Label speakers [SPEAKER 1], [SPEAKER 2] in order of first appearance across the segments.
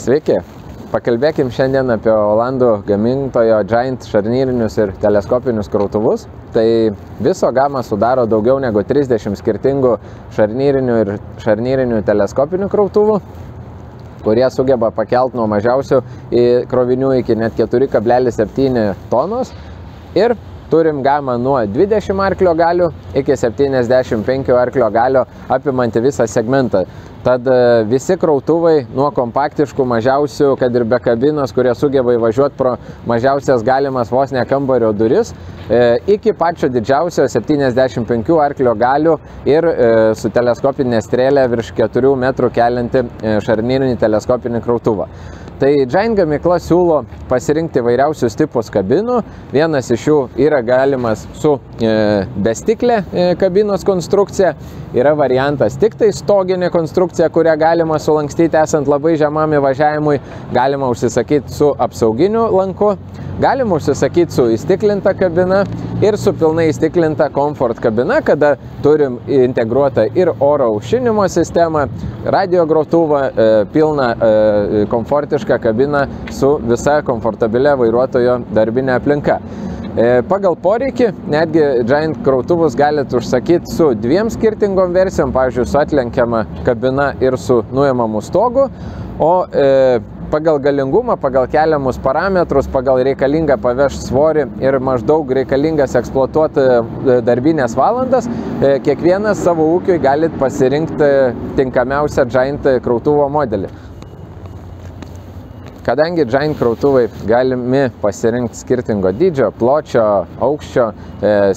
[SPEAKER 1] Sveiki! Pakalbėkim šiandien apie olandų gamintojo Giant šarnyrinius ir teleskopinius krautuvus. Tai viso gamą sudaro daugiau negu 30 skirtingų šarnyrinių ir šarnyrinių teleskopinių krautuvų, kurie sugeba pakelti nuo mažiausių krovinių iki net 4,7 tonos. Ir turim gamą nuo 20 arklio galių iki 75 arklio galio apimantį visą segmentą. Tad visi krautuvai nuo kompaktiškų mažiausių, kad ir be kabinos, kurie sugeba įvažiuoti pro mažiausias galimas vos ne kambario duris, iki pačio didžiausio 75 arklio galių ir su teleskopinė strėlė virš 4 metrų kelianti šarnyrinį teleskopinį krautuvą. Tai Giant gamykla siūlo pasirinkti įvairiausius tipus kabinų. Vienas iš jų yra galimas su bestiklė kabinos konstrukcija. Yra variantas tik tai stoginė konstrukcija, kurią galima sulankstyti esant labai žemam įvažiavimui. Galima užsisakyti su apsauginiu lanku. Galima užsisakyti su įstiklinta kabina ir su pilnai įstiklinta komfort kabina, kada turim integruotą ir oro aušinimo sistemą, radio grotuvą, pilną komfortišką kabiną su visa komfortabilia vairuotojo darbinė aplinka. Pagal poreikį netgi Giant krautuvus galite užsakyti su 2 skirtingom versijom, pavyzdžiui, su atlenkiama kabina ir su nuimamu stogu, o pagal galingumą, pagal keliamus parametrus, pagal reikalingą pavežt svorį ir maždaug reikalingas eksploatuoti darbinės valandas, kiekvienas savo ūkiui galit pasirinkti tinkamiausią Giant krautuvo modelį. Kadangi Giant krautuvai galimi pasirinkti skirtingo dydžio, pločio, aukščio,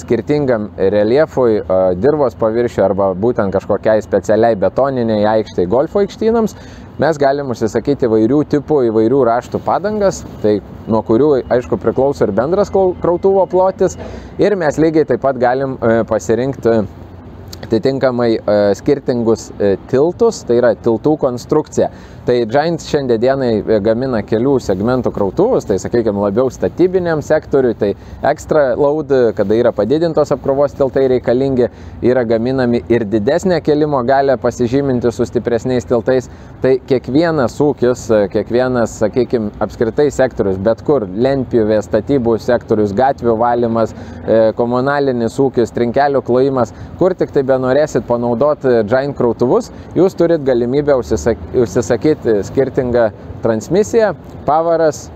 [SPEAKER 1] skirtingam reljefui, dirvos paviršiui arba būtent kažkokiai specialiai betoniniai aikštai golfo aikštynams, mes galim užsisakyti įvairių tipų, įvairių raštų padangas, tai nuo kurių, aišku, priklauso ir bendras krautuvo plotis, ir mes lygiai taip pat galim pasirinkti atitinkamai skirtingus tiltus, tai yra tiltų konstrukcija. Tai Giant šiandienai gamina kelių segmentų krautuvus, tai sakykime labiau statybiniam sektoriui, tai extra load, kada yra padidintos apkrovos tiltai reikalingi, yra gaminami ir didesnė kelimo galę pasižyminti su stipresniais tiltais. Tai kiekvienas ūkis, kiekvienas, sakykime, apskritai sektorius, bet kur, lentpjūvės, statybų sektorius, gatvių valymas, komunalinis ūkis, trinkelių klojimas, kur tik tai benorėsit panaudoti Giant krautuvus, jūs turit galimybę užsisakyti skirtingą transmisiją, pavaras,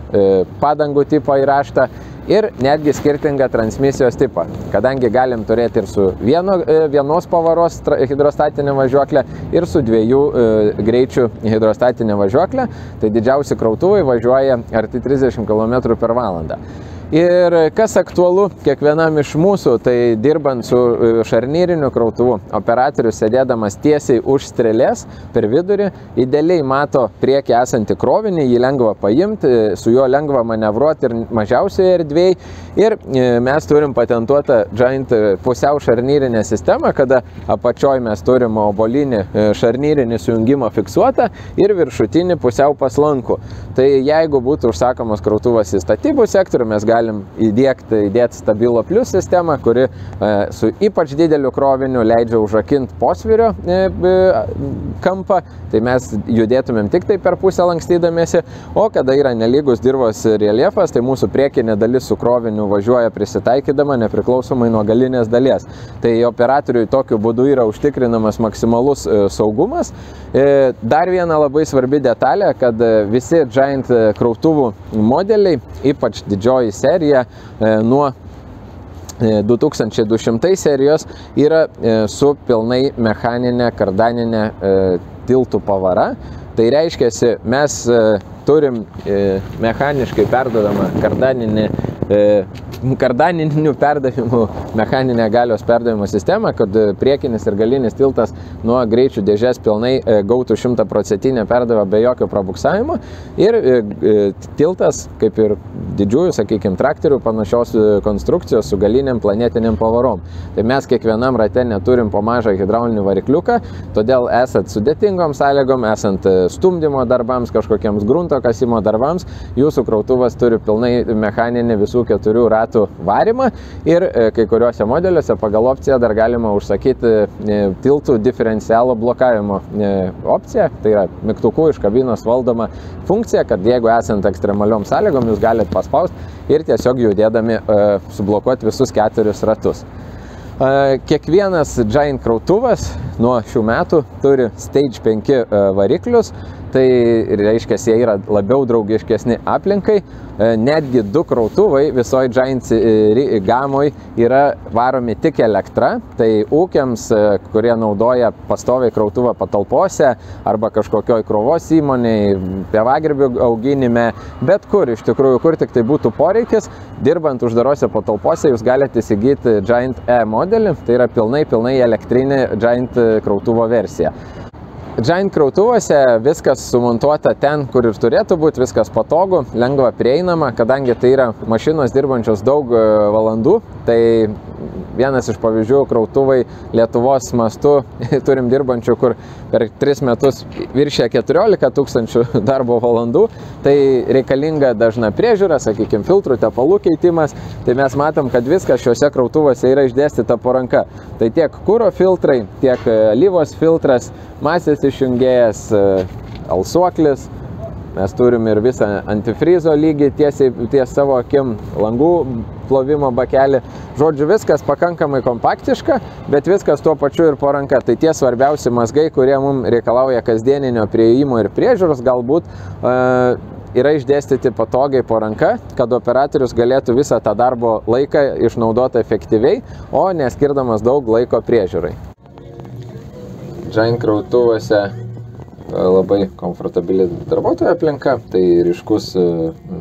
[SPEAKER 1] padangų tipo įraštą ir netgi skirtingą transmisijos tipą. Kadangi galim turėti ir su vienos pavaros hidrostatinė važiuoklė ir su 2 greičių hidrostatinė važiuoklė, tai didžiausi krautuvai važiuoja arti 30 km/h. Ir kas aktualu kiekvienam iš mūsų, tai dirbant su šarnyriniu krautuvu, operatorius sėdėdamas tiesiai už strėlės per vidurį, idealiai mato priekį esantį krovinį, jį lengva paimti, su juo lengva manevruoti ir mažiausioje erdvėje. Ir mes turim patentuotą Giant pusiau šarnyrinę sistemą, kada apačioj mes turim obuolinį šarnyrinį sujungimą fiksuotą ir viršutinį pusiau paslankų. Tai jeigu būtų užsakomas krautuvas į statybų sektorių, mes galim įdėti Stabilo Plus sistemą, kuri su ypač dideliu kroviniu leidžia užrakinti posvirio kampą, tai mes judėtumėm tik tai per pusę lankstydamėsi, o kada yra nelygus dirvos reljefas, tai mūsų priekinė dalis su kroviniu važiuoja prisitaikydama nepriklausomai nuo galinės dalies. Tai operatoriui tokiu būdu yra užtikrinamas maksimalus saugumas. Dar viena labai svarbi detalė, kad visi Giant krautuvų modeliai, ypač didžioji serija nuo 2200 serijos, yra su pilnai mechaninė kardaninė tiltų pavara. Tai reiškia, mes turim mechaniškai perduodamą kardaninių perdavimų mechaninę galios perdavimo sistemą, kad priekinis ir galinis tiltas nuo greičių dėžės pilnai gautų 100% perdavą be jokio prabuksavimo. Ir tiltas, kaip ir didžiųjų, sakykime, traktorių panašios konstrukcijos su galiniam planetiniam pavarom. Tai mes kiekvienam rate neturim po mažą hidraulinį varikliuką, todėl esant sudėtingom sąlygom, esant stumdymo darbams, kažkokiems grunto kasimo darbams, jūsų krautuvas turi pilnai mechaninį visų visų 4 ratų varymą ir kai kuriuose modeliuose pagal opciją dar galima užsakyti tiltų diferencialo blokavimo opciją, tai yra mygtukų iš kabinos valdoma funkcija, kad jeigu esant ekstremaliom sąlygom jūs galite paspausti ir tiesiog judėdami sublokuoti visus 4 ratus. Kiekvienas Giant krautuvas nuo šių metų turi Stage 5 variklius, tai reiškia, jie yra labiau draugiškesni aplinkai. Netgi 2 krautuvai visoje Giant gamoj yra varomi tik elektra, tai ūkiams, kurie naudoja pastoviai krautuvą patalpose arba kažkokioj krovos įmonėje, pievagrybių auginime, bet kur iš tikrųjų, kur tik tai būtų poreikis, dirbant uždarose patalpose jūs galite įsigyti Giant E modelį, tai yra pilnai elektrinė Giant krautuvo versija. Giant krautuvose viskas sumontuota ten, kur ir turėtų būti, viskas patogu, lengva prieinama, kadangi tai yra mašinos dirbančios daug valandų, tai vienas iš pavyzdžių krautuvai Lietuvos mastu turim dirbančių, kur per 3 metus viršė 14 000 darbo valandų, tai reikalinga dažna priežiūra, sakykime, filtrų, tepalų keitimas, tai mes matom, kad viskas šiuose krautuvose yra išdėstyta po ranka. Tai tiek kuro filtrai, tiek alyvos filtras, masės išjungėjas, alsuoklis, mes turim ir visą antifrizo lygį ties savo akim, langų plovimo bakelį. Žodžiu, viskas pakankamai kompaktiška, bet viskas tuo pačiu ir po ranka. Tai tie svarbiausi mazgai, kurie mums reikalauja kasdieninio prieimo ir priežiūros, galbūt yra išdėstyti patogiai po ranka, kad operatorius galėtų visą tą darbo laiką išnaudoti efektyviai, o neskirdamas daug laiko priežiūrai. Giant krautuvose labai komfortabili darbuotojo aplinka, tai ryškus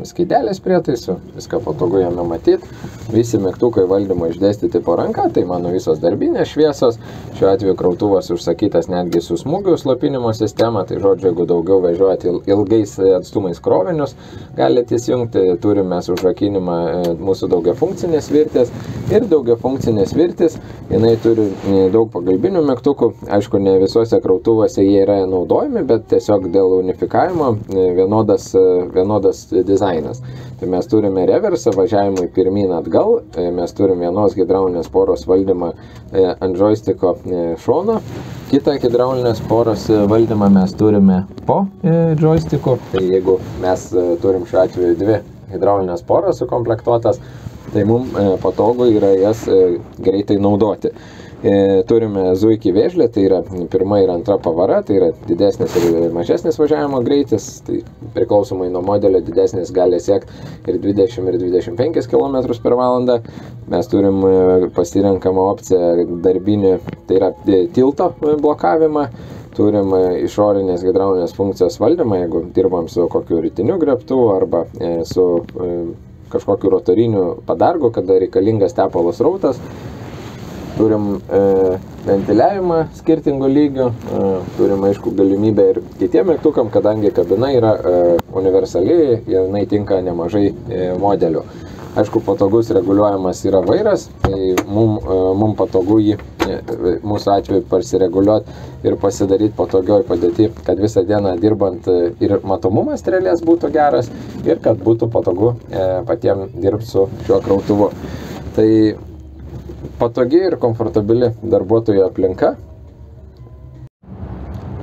[SPEAKER 1] skaidelės prietaisų, viską patogu jame matyti, visi mygtukai valdymo išdėstyti po ranka, tai mano visos darbinės šviesos, šiuo atveju krautuvas užsakytas netgi su smūgių slopinimo sistema, tai žodžiu, jeigu daugiau važiuoti ilgais atstumais krovinius, galite įsijungti, turime užrakinimą mūsų daugiafunkcinės virtės ir daugiafunkcinės virtės, jinai turi daug pagalbinių mygtukų, aišku, ne visuose krautuvose jie yra naudojami, bet tiesiog dėl unifikavimo vienodas dizainas. Tai mes turime reversą važiavimui pirmyn atgal, mes turime vienos hidraulinės poros valdymą ant joystiko šono, kitą hidraulinės poros valdymą mes turime po joystiku, tai jeigu mes turim šiuo atveju 2 hidraulinės poros sukomplektuotas, tai mums patogu yra jas greitai naudoti. Turime zuikį vėžlę, tai yra pirma ir antra pavara, tai yra didesnis ir mažesnis važiavimo greitis, tai priklausomai nuo modelio didesnis gali siekti ir 20 ir 25 km/h. Mes turim pasirenkamą opciją darbinį, tai yra tilto blokavimą, turim išorinės hidraulinės funkcijos valdymą, jeigu dirbam su kokiu rytiniu grebtuvu arba su kažkokiu rotoriniu padargu, kada reikalingas tepalo srautas. Turim ventiliavimą skirtingų lygių, turim aišku galimybę ir kitiem mygtukam, kadangi kabina yra universali, jinai tinka nemažai modelių. Aišku, patogus reguliuojamas yra vairas, tai mum patogu jį, mūsų atveju, pasireguliuoti ir pasidaryti patogioj padėti, kad visą dieną dirbant ir matomumas strėlės būtų geras ir kad būtų patogu patiems dirbti su šiuo krautuvu. Tai patogi ir komfortabili darbuotojų aplinka.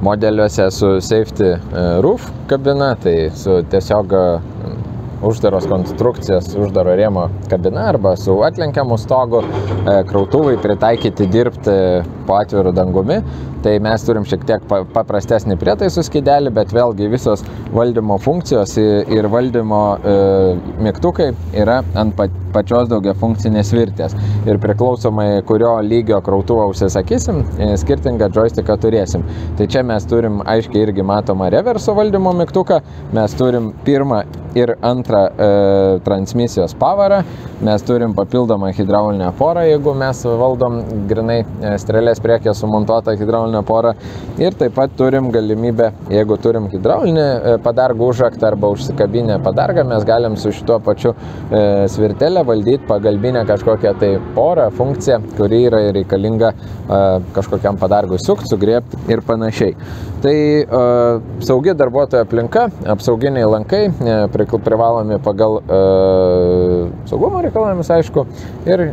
[SPEAKER 1] Modeliuose su safety roof kabina, tai su tiesiog uždaros konstrukcijos, uždaro rėmo kabina arba su atlenkiamu stogu, krautuvai pritaikyti dirbti po atviru dangumi. Tai mes turim šiek tiek paprastesnį prietaisų skydelį, bet vėlgi visos valdymo funkcijos ir valdymo mygtukai yra ant pačios daugiafunkcinės virtės. Ir priklausomai kurio lygio krautuvą užsisakysim, skirtingą joystiką turėsim. Tai čia mes turim aiškiai irgi matomą reverso valdymo mygtuką, mes turim pirmą ir antrą transmisijos pavarą, mes turim papildomą hidraulinę porą, jeigu mes valdom grinai strėlės priekį sumontuotą hidraulinę porą. Ir taip pat turim galimybę, jeigu turim hidraulinį padargų užraktą arba užsikabinę padargą, mes galim su šituo pačiu svirtelę valdyti pagalbinę kažkokią tai porą, funkciją, kuri yra reikalinga kažkokiam padargui sukti, sugrėbti ir panašiai. Tai saugi darbuotojo aplinka, apsauginiai lankai, privalomi pagal saugumo reikalavimus, aišku, ir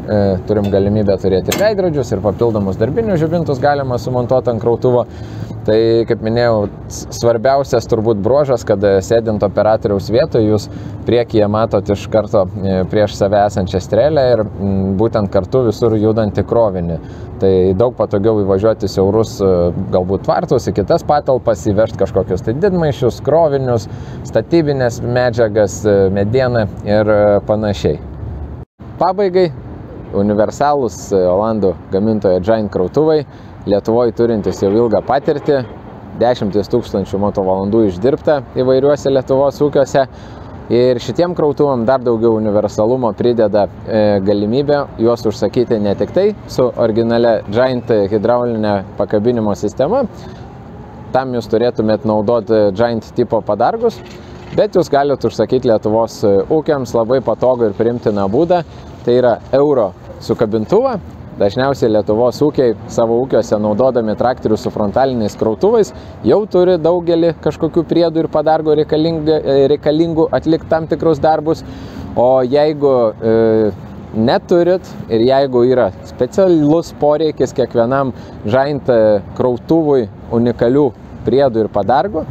[SPEAKER 1] turim galimybę turėti veidrodžius ir papildomus darbinius žibintus galima sumontuoti ant krautuvo. Tai, kaip minėjau, svarbiausias turbūt bruožas, kad sėdint operatoriaus vietoje, jūs priekyje matot iš karto prieš save esančią strėlę ir būtent kartu visur judantį krovinį. Tai daug patogiau įvažiuoti siaurus galbūt tvartus į kitas patalpas, įvežti kažkokius tai didmaišius, krovinius, statybinės medžiagas, medieną ir panašiai. Pabaigai, universalūs olandų gamintojo Giant krautuvai, Lietuvoje turintis jau ilgą patirtį, 10 000 motovalandų išdirbta įvairiuose Lietuvos ūkiuose. Ir šitiem krautuvam dar daugiau universalumo prideda galimybę juos užsakyti ne tik tai su originalia Giant hidraulinė pakabinimo sistema. Tam jūs turėtumėt naudoti Giant tipo padargus, bet jūs galite užsakyti Lietuvos ūkiams labai patogų ir priimtiną būdą. Tai yra euro sukabintuvą. Dažniausiai Lietuvos ūkiai savo ūkiuose naudodami traktorių su frontaliniais krautuvais jau turi daugelį kažkokių priedų ir padargų reikalingų atlikti tam tikrus darbus. O jeigu neturit ir jeigu yra specialus poreikis kiekvienam Giant krautuvui unikalių priedų ir padargų,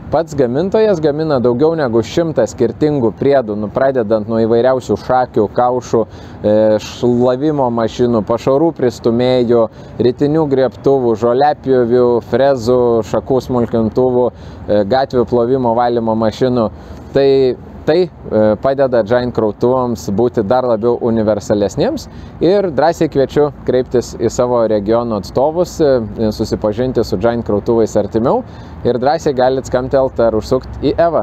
[SPEAKER 1] pats gamintojas gamina daugiau negu 100 skirtingų priedų, pradedant nuo įvairiausių šakių, kaušų, šlavimo mašinų, pašarų pristumėjų, ritinių griebtuvų, žoliapjovių, frezų, šakų smulkintuvų, gatvių plovimo valymo mašinų. Tai padeda Giant krautuvams būti dar labiau universalesniems ir drąsiai kviečiu kreiptis į savo regiono atstovus, susipažinti su Giant krautuvais artimiau ir drąsiai galite skambtelti ar užsukti į EVA.